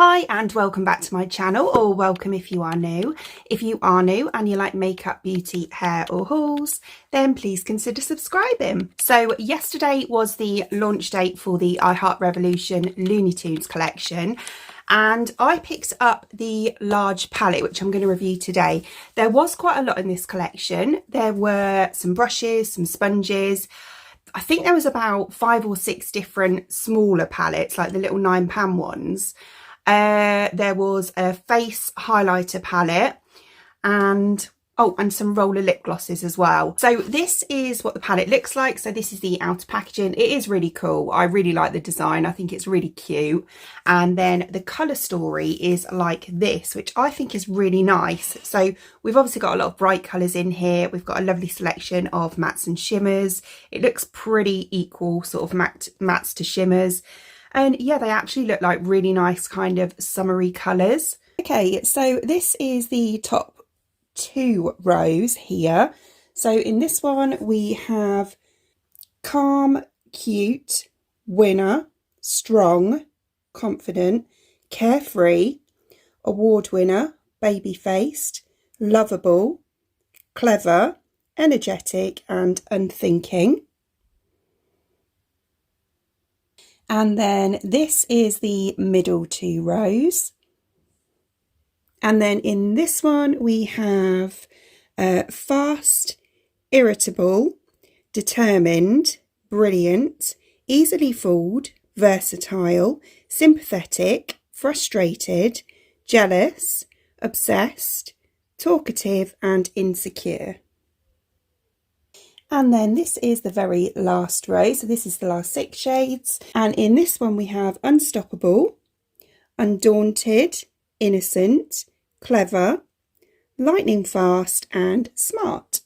Hi and welcome back to my channel, or welcome if you are new. If you are new and you like makeup, beauty, hair or hauls, then please consider subscribing. So yesterday was the launch date for the I Heart Revolution Looney Tunes collection, and I picked up the large palette which I'm going to review today. There was quite a lot in this collection. There were some brushes, some sponges. I think there was about 5 or 6 different smaller palettes, like the little £9 ones. There was a face highlighter palette and some roller lip glosses as well. So this is what the palette looks like. So this is the outer packaging. It is really cool. I really like the design. I think it's really cute. And then the colour story is like this, which I think is really nice. So we've obviously got a lot of bright colours in here. We've got a lovely selection of mattes and shimmers. It looks pretty equal, sort of mattes to shimmers. And yeah, they actually look like really nice kind of summery colours. Okay, so this is the top 2 rows here. So in this one we have calm, cute, winner, strong, confident, carefree, award winner, baby-faced, lovable, clever, energetic and unthinking. And then this is the middle 2 rows. And then in this one we have fast, irritable, determined, brilliant, easily fooled, versatile, sympathetic, frustrated, jealous, obsessed, talkative and insecure. And then this is the very last row. So this is the last 6 shades. And in this one we have unstoppable, undaunted, innocent, clever, lightning fast and smart.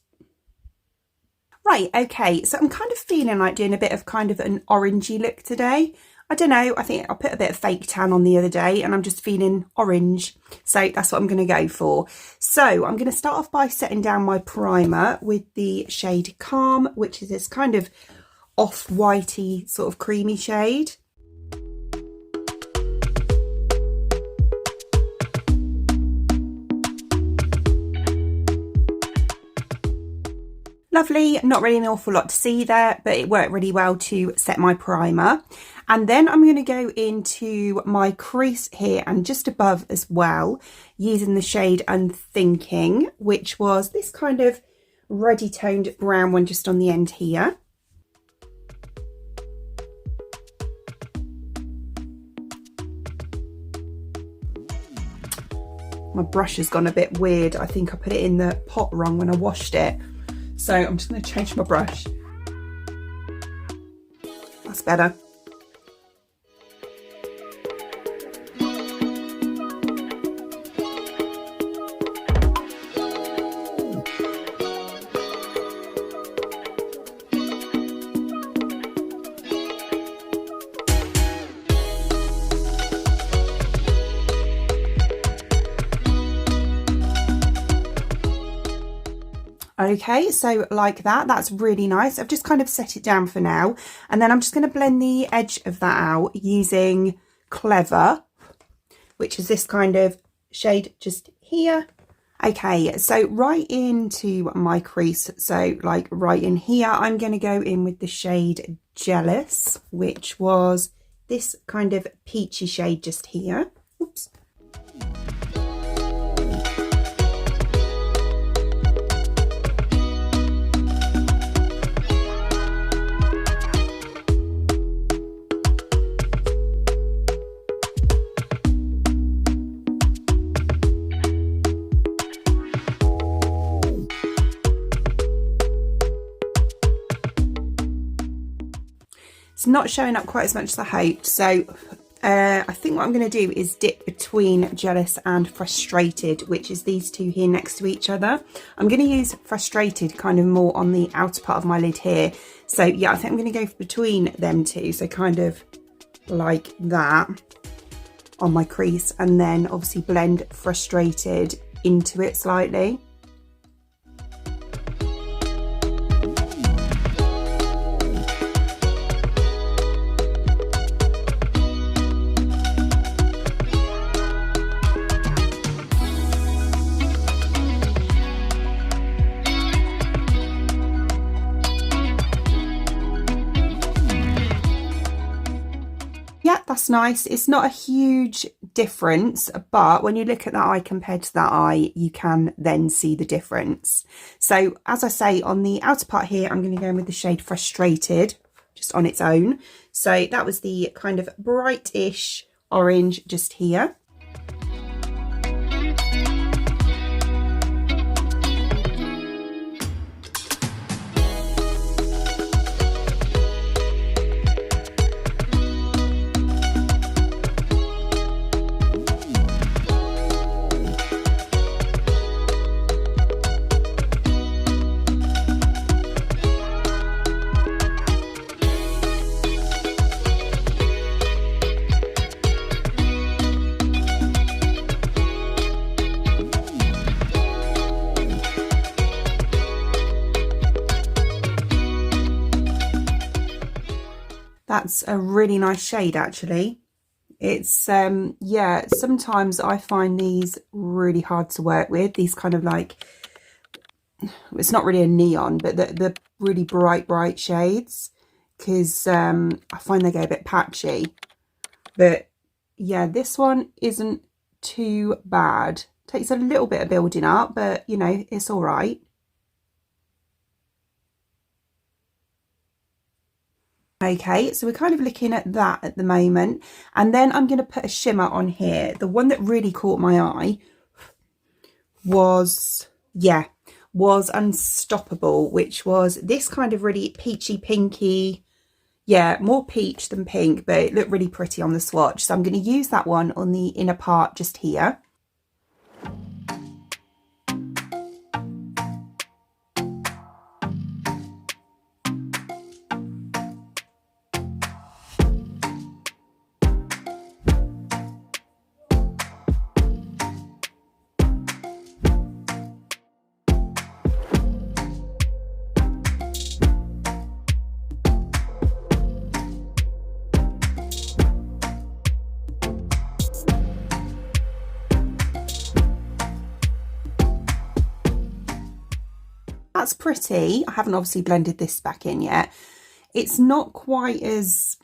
Right, okay, so I'm kind of feeling like doing a bit of kind of an orangey look today. I don't know, I think I put a bit of fake tan on the other day and I'm just feeling orange. So that's what I'm going to go for. So I'm going to start off by setting down my primer with the shade Calm, which is this kind of off-whitey sort of creamy shade. Lovely, not really an awful lot to see there, but it worked really well to set my primer. And then I'm going to go into my crease here and just above as well, using the shade Unthinking, which was this kind of ruddy toned brown one just on the end here. My brush has gone a bit weird. I think I put it in the pot wrong when I washed it. So I'm just going to change my brush. That's better. Okay, so like that, that's really nice. I've just kind of set it down for now. And then I'm just going to blend the edge of that out using Clever, which is this kind of shade just here. Okay, so right into my crease, so like right in here, I'm going to go in with the shade Jealous, which was this kind of peachy shade just here. Oops. It's not showing up quite as much as I hoped, so I think what I'm going to do is dip between Jealous and Frustrated, which is these 2 here next to each other. I'm going to use Frustrated kind of more on the outer part of my lid here. So yeah, I think I'm going to go between them 2, so kind of like that on my crease, and then obviously blend Frustrated into it slightly. that's nice. It's not a huge difference, but when you look at that eye compared to that eye, you can then see the difference. So as I say, on the outer part here, I'm going to go in with the shade Frustrated, just on its own. So that was the kind of brightish orange just here. That's a really nice shade, actually. It's yeah, sometimes I find these really hard to work with, these kind of like, it's not really a neon, but the really bright shades, because I find they get a bit patchy. But yeah, this one isn't too bad. Takes a little bit of building up, but you know, it's all right. Okay, so we're kind of looking at that at the moment, and then I'm going to put a shimmer on here. The one that really caught my eye was Unstoppable, which was this kind of really peachy pinky, yeah, more peach than pink, but it looked really pretty on the swatch. So I'm going to use that one on the inner part just here. That's pretty. I haven't obviously blended this back in yet. It's not quite as,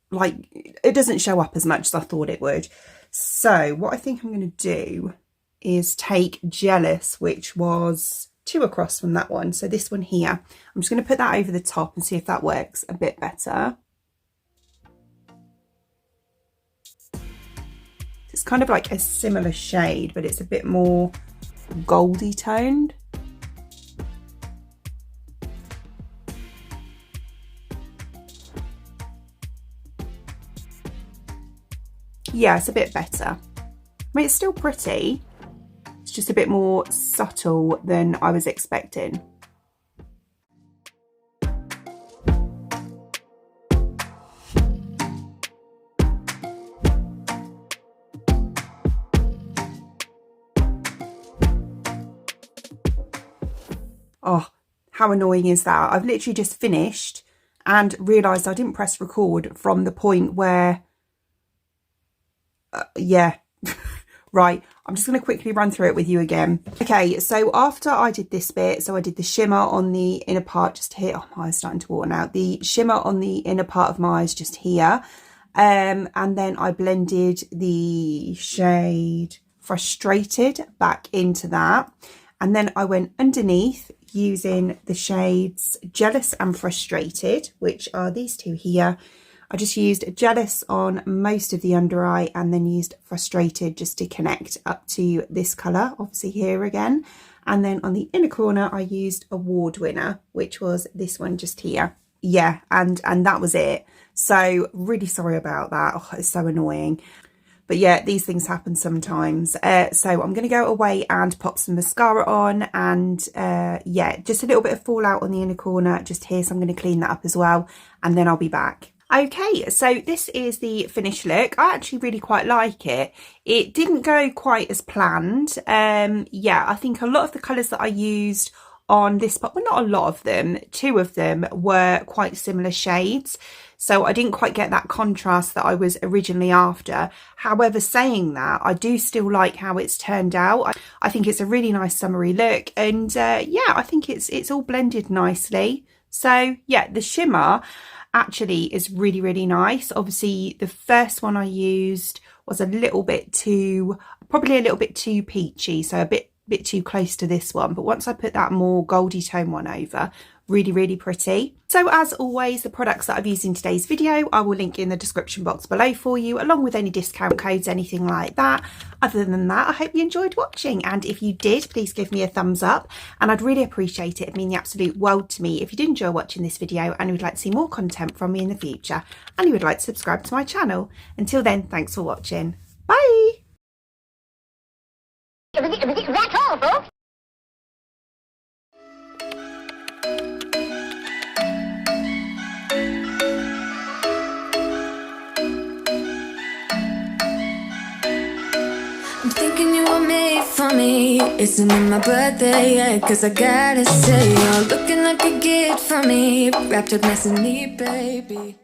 like, it doesn't show up as much as I thought it would. So what I think I'm going to do is take Jealous, which was 2 across from that one. So this one here, I'm just going to put that over the top and see if that works a bit better. It's kind of like a similar shade, but it's a bit more goldy toned. Yeah, it's a bit better. I mean, it's still pretty. It's just a bit more subtle than I was expecting. Oh, how annoying is that? I've literally just finished and realised I didn't press record from the point where yeah, right, I'm just going to quickly run through it with you again. Okay, so after I did this bit, so I did the shimmer on the inner part just here. Oh, my eye's starting to water now. The shimmer on the inner part of my eyes just here. And then I blended the shade Frustrated back into that. And then I went underneath using the shades Jealous and Frustrated, which are these two here. I just used Jealous on most of the under eye and then used Frustrated just to connect up to this colour, obviously here again. And then on the inner corner, I used Award Winner, which was this one just here. Yeah, and that was it. So really sorry about that. Oh, it's so annoying. But yeah, these things happen sometimes. So I'm going to go away and pop some mascara on, and yeah, just a little bit of fallout on the inner corner just here. So I'm going to clean that up as well, and then I'll be back. Okay, so this is the finished look. I actually really quite like it. It didn't go quite as planned. Yeah, I think a lot of the colours that I used on this part, well, not a lot of them, 2 of them were quite similar shades. So I didn't quite get that contrast that I was originally after. However, saying that, I do still like how it's turned out. I think it's a really nice summery look, and yeah, I think it's all blended nicely. So yeah, the shimmer actually is really, really nice. Obviously, the first one I used was probably a little bit too peachy, so a bit too close to this one. But once I put that more goldy tone one over, really, really pretty. So as always, the products that I've used in today's video, I will link in the description box below for you, along with any discount codes, anything like that. Other than that, I hope you enjoyed watching. And if you did, please give me a thumbs up. And I'd really appreciate it. It'd mean the absolute world to me if you did enjoy watching this video and you would like to see more content from me in the future. And you would like to subscribe to my channel. Until then, thanks for watching. Bye! That's all, folks. I'm thinking you were made for me. Isn't it my birthday yet? Cause I gotta say, you're looking like a gift for me. Wrapped up nice and neat, baby.